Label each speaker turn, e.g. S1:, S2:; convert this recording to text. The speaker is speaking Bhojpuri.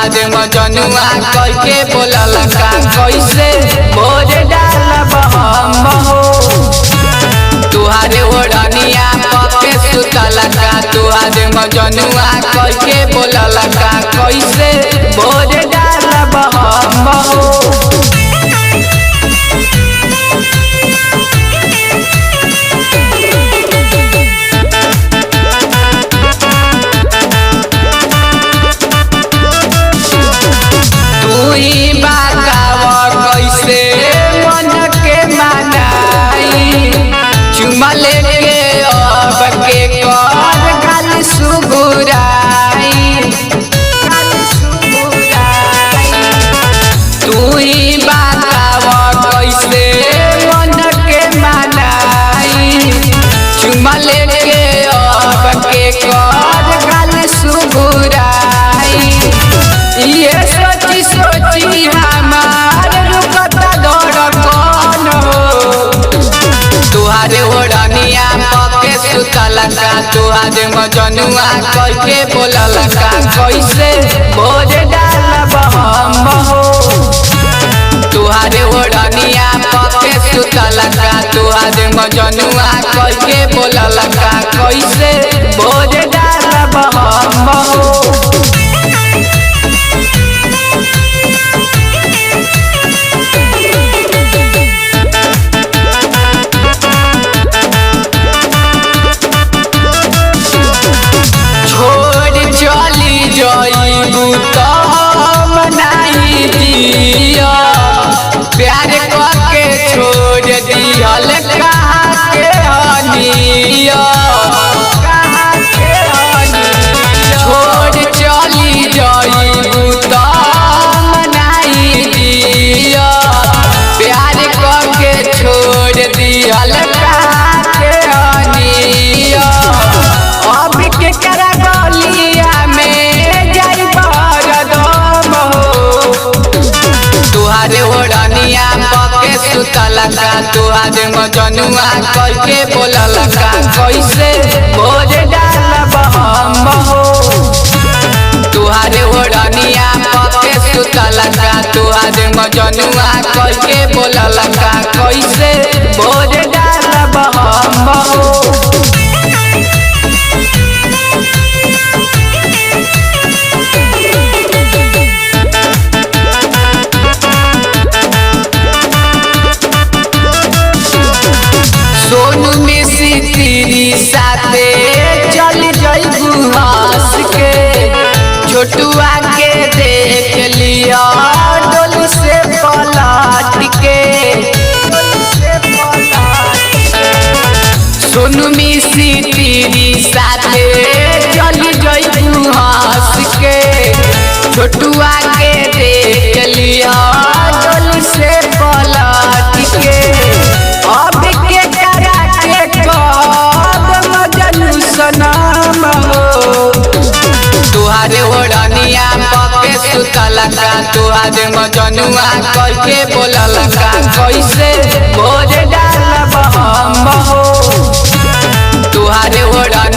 S1: तुहारे मजनुआ करके बोलल का कैसे भोज डालब हम हो। तुहारे ओढ़निया पके सुतल का तुहारे मजनुआ करके बोलल का कैसे भोज डालब हम हो। ये सोची सोची हमार रुकता धड़कन हो। तुहारे ओढ़निया पके सुतल का तुहारे मजनुआ करके बोलल का कैसे भोज डालब हम हो। तुहारे ओढ़निया पके सुतल का तुहारे मजनुआ करके बोलल का कैसे भोज डालब हम हो। प्यार करके छोड़ दिहल कहाँ के हनिया छोड़ चली जाइबू तो मनाई दिया। प्यार करके छोड़ दिहल कहाँ के हनिया अब के करा गलिया में जाइब हरदम हो। तुहारे ओढ़निया पके सुतल का तुहारे मजनुआ करके बोलल का कैसे भोज डालब हम हो। तुहारे ओढ़निया पके सुतल का तुहारे मजनुआ करके बोलल का कैसे भोज डालब हम हो। सोनू मिसी तेरी साथे चल जाइबू हंस के छोटुआ के देख लिया डोली से पलट के। सोनू मिसी तेरी साथे चल जाइबू हंस के छोटुआ के देख लिया डोली से पलट के। अब के करा के कब मजनू सनम हो। तुहारे ओढ़निया पके सुतल का तुहारे मजनुआ करके बोलल का कैसे भोज डालब हम हो। तुहारे ओढ़निया